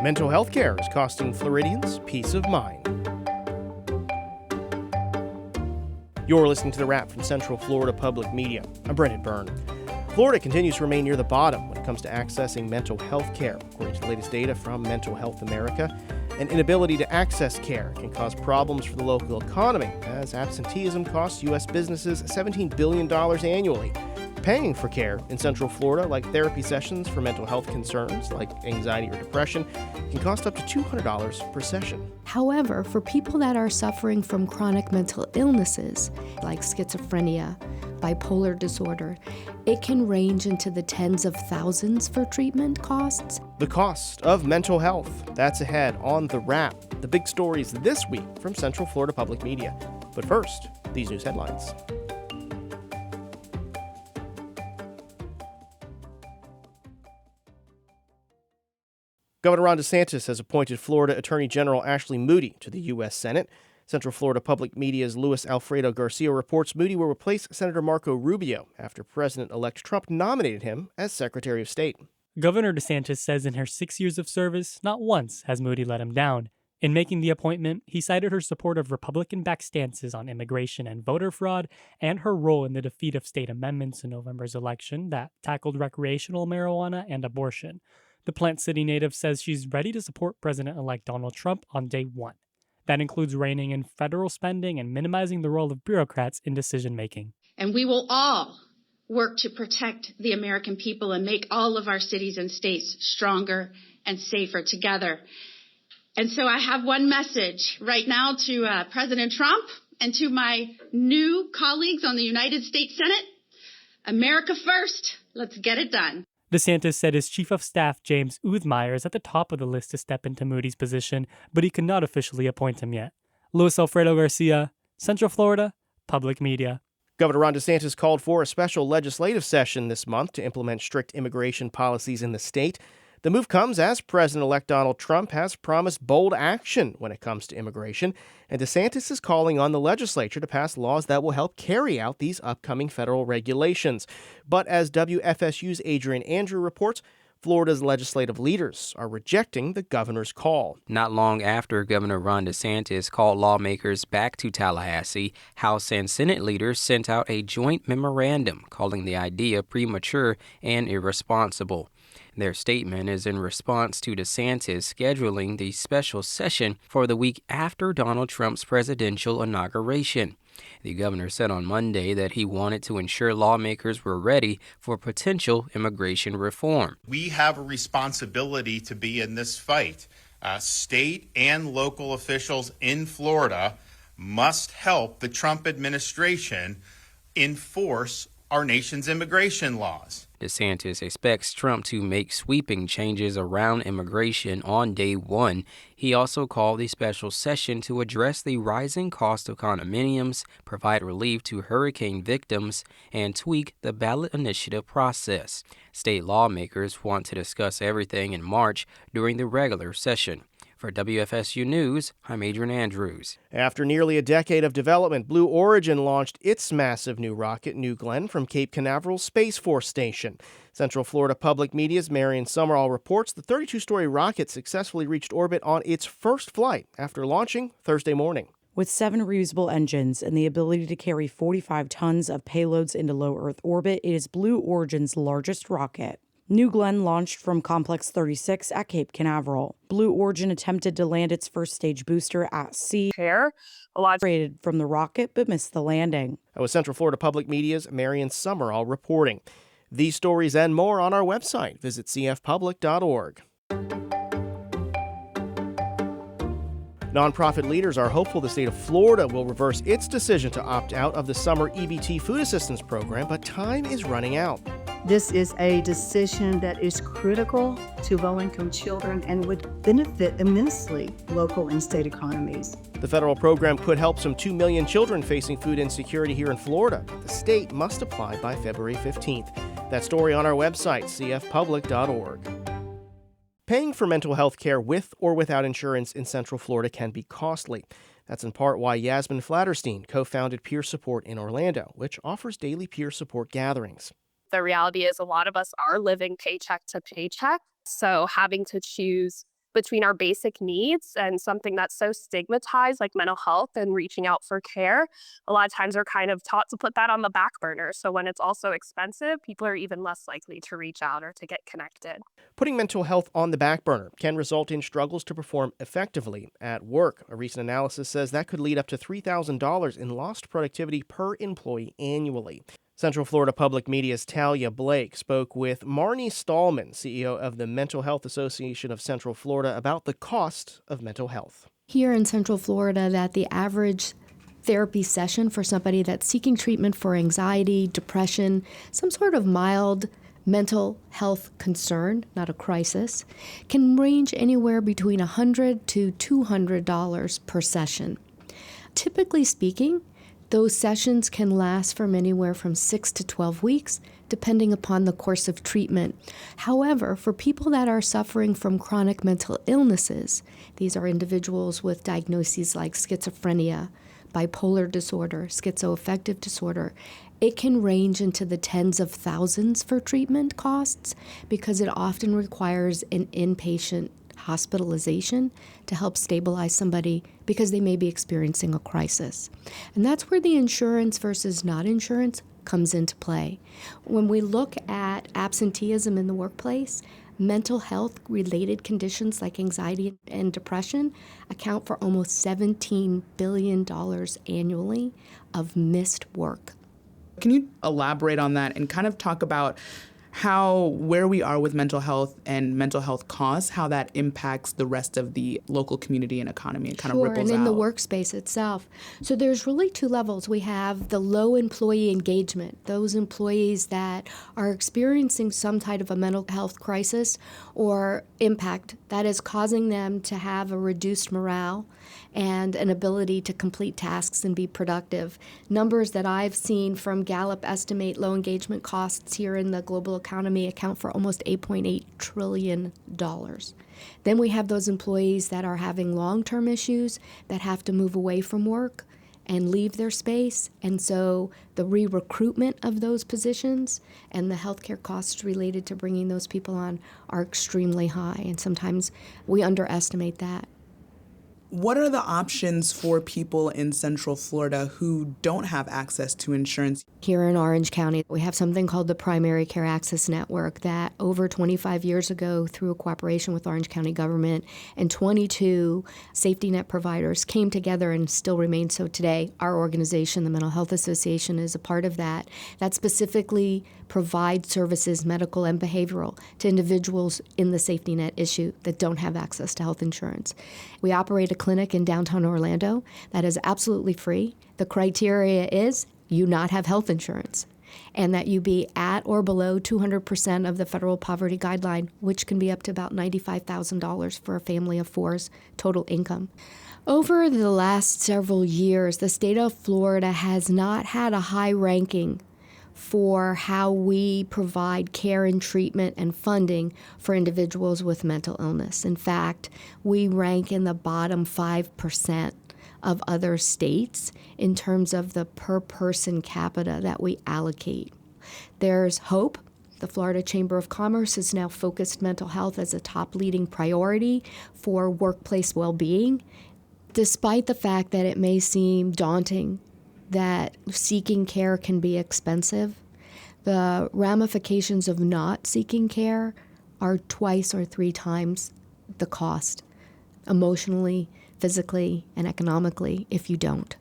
Mental health care is costing Floridians peace of mind. You're listening to The Wrap from Central Florida Public Media. I'm Brendan Byrne. Florida continues to remain near the bottom when it comes to accessing mental health care. According to the latest data from Mental Health America, an inability to access care can cause problems for the local economy, as absenteeism costs U.S. businesses $17 billion annually. Paying for care in Central Florida, like therapy sessions for mental health concerns like anxiety or depression, can cost up to $200 per session. However, for people that are suffering from chronic mental illnesses like schizophrenia, bipolar disorder, it can range into the tens of thousands for treatment costs. The cost of mental health. That's ahead on The Wrap. The big stories this week from Central Florida Public Media. But first, these news headlines. Governor Ron DeSantis has appointed Florida Attorney General Ashley Moody to the U.S. Senate. Central Florida Public Media's Luis Alfredo Garcia reports Moody will replace Senator Marco Rubio after President-elect Trump nominated him as Secretary of State. Governor DeSantis says in her 6 years of service, not once has Moody let him down. In making the appointment, he cited her support of Republican-backed stances on immigration and voter fraud and her role in the defeat of state amendments in November's election that tackled recreational marijuana and abortion. The Plant City native says she's ready to support President-elect Donald Trump on day one. That includes reining in federal spending and minimizing the role of bureaucrats in decision-making. And we will all work to protect the American people and make all of our cities and states stronger and safer together. And so I have one message right now to President Trump and to my new colleagues on the United States Senate. America first. Let's get it done. DeSantis said his chief of staff, James Uthmeyer, is at the top of the list to step into Moody's position, but he cannot officially appoint him yet. Luis Alfredo Garcia, Central Florida Public Media. Governor Ron DeSantis called for a special legislative session this month to implement strict immigration policies in the state. The move comes as President-elect Donald Trump has promised bold action when it comes to immigration, and DeSantis is calling on the legislature to pass laws that will help carry out these upcoming federal regulations. But as WFSU's Adrian Andrew reports, Florida's legislative leaders are rejecting the governor's call. Not long after Governor Ron DeSantis called lawmakers back to Tallahassee, House and Senate leaders sent out a joint memorandum calling the idea premature and irresponsible. Their statement is in response to DeSantis scheduling the special session for the week after Donald Trump's presidential inauguration. The governor said on Monday that he wanted to ensure lawmakers were ready for potential immigration reform. We have a responsibility to be in this fight. State and local officials in Florida must help the Trump administration enforce our nation's immigration laws. DeSantis expects Trump to make sweeping changes around immigration on day one. He also called a special session to address the rising cost of condominiums, provide relief to hurricane victims, and tweak the ballot initiative process. State lawmakers want to discuss everything in March during the regular session. For WFSU News, I'm Adrian Andrews. After nearly a decade of development, Blue Origin launched its massive new rocket, New Glenn, from Cape Canaveral Space Force Station. Central Florida Public Media's Marion Summerall reports the 32-story rocket successfully reached orbit on its first flight after launching Thursday morning. With 7 reusable engines and the ability to carry 45 tons of payloads into low Earth orbit, it is Blue Origin's largest rocket. New Glenn launched from Complex 36 at Cape Canaveral. Blue Origin attempted to land its first stage booster at sea. Separated from the rocket, but missed the landing. That was Central Florida Public Media's Marion Summerall reporting. These stories and more on our website. Visit cfpublic.org. Nonprofit leaders are hopeful the state of Florida will reverse its decision to opt out of the summer EBT food assistance program, but time is running out. This is a decision that is critical to low-income children and would benefit immensely local and state economies. The federal program could help some 2 million children facing food insecurity here in Florida. The state must apply by February 15th. That story on our website, cfpublic.org. Paying for mental health care with or without insurance in Central Florida can be costly. That's in part why Yasmin Flatterstein co-founded Peer Support in Orlando, which offers daily peer support gatherings. The reality is a lot of us are living paycheck to paycheck. So having to choose between our basic needs and something that's so stigmatized like mental health and reaching out for care, a lot of times we're kind of taught to put that on the back burner. So when it's also expensive, people are even less likely to reach out or to get connected. Putting mental health on the back burner can result in struggles to perform effectively at work. A recent analysis says that could lead up to $3,000 in lost productivity per employee annually. Central Florida Public Media's Talia Blake spoke with Marnie Stallman, CEO of the Mental Health Association of Central Florida, about the cost of mental health. Here in Central Florida, that the average therapy session for somebody that's seeking treatment for anxiety, depression, some sort of mild mental health concern, not a crisis, can range anywhere between $100 to $200 per session. Typically speaking, those sessions can last from anywhere from 6 to 12 weeks, depending upon the course of treatment. However, for people that are suffering from chronic mental illnesses, these are individuals with diagnoses like schizophrenia, bipolar disorder, schizoaffective disorder, it can range into the tens of thousands for treatment costs because it often requires an inpatient hospitalization to help stabilize somebody because they may be experiencing a crisis. And that's where the insurance versus not insurance comes into play. When we look at absenteeism in the workplace, mental health related conditions like anxiety and depression account for almost $17 billion annually of missed work. Can you elaborate on that and kind of talk about where we are with mental health and mental health costs, how that impacts the rest of the local community and economy and kind of ripples out? Sure, and in the workspace itself. So there's really two levels. We have the low employee engagement, those employees that are experiencing some type of a mental health crisis or impact that is causing them to have a reduced morale and an ability to complete tasks and be productive. Numbers that I've seen from Gallup estimate low engagement costs here in the global economy account for almost $8.8 trillion. Then we have those employees that are having long-term issues that have to move away from work and leave their space. And so the re-recruitment of those positions and the healthcare costs related to bringing those people on are extremely high. And sometimes we underestimate that. What are the options for people in Central Florida who don't have access to insurance? Here in Orange County, we have something called the Primary Care Access Network that over 25 years ago, through a cooperation with Orange County government and 22 safety net providers came together and still remain so today. Our organization, the Mental Health Association, is a part of that specifically provides services, medical and behavioral, to individuals in the safety net issue that don't have access to health insurance. We operate a clinic in downtown Orlando that is absolutely free. The criteria is you not have health insurance and that you be at or below 200% of the federal poverty guideline, which can be up to about $95,000 for a family of four's total income. Over the last several years, the state of Florida has not had a high ranking for how we provide care and treatment and funding for individuals with mental illness. In fact, we rank in the bottom 5% of other states in terms of the per person capita that we allocate. There's hope. The Florida Chamber of Commerce has now focused mental health as a top leading priority for workplace well-being, despite the fact that it may seem daunting that seeking care can be expensive. The ramifications of not seeking care are 2 or 3 times the cost, emotionally, physically, and economically, if you don't.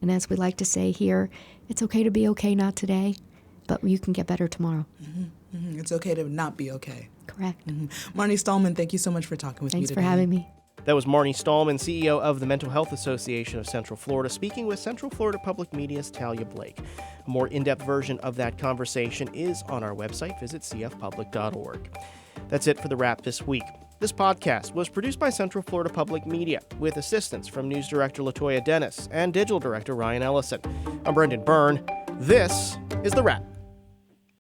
And as we like to say here, it's okay to be okay not today, but you can get better tomorrow. Mm-hmm. Mm-hmm. It's okay to not be okay. Correct. Mm-hmm. Marnie Stallman, thank you so much for talking with me today. Thanks for having me. That was Marnie Stallman, CEO of the Mental Health Association of Central Florida, speaking with Central Florida Public Media's Talia Blake. A more in-depth version of that conversation is on our website. Visit cfpublic.org. That's it for The Wrap this week. This podcast was produced by Central Florida Public Media with assistance from News Director LaToya Dennis and Digital Director Ryan Ellison. I'm Brendan Byrne. This is The Wrap.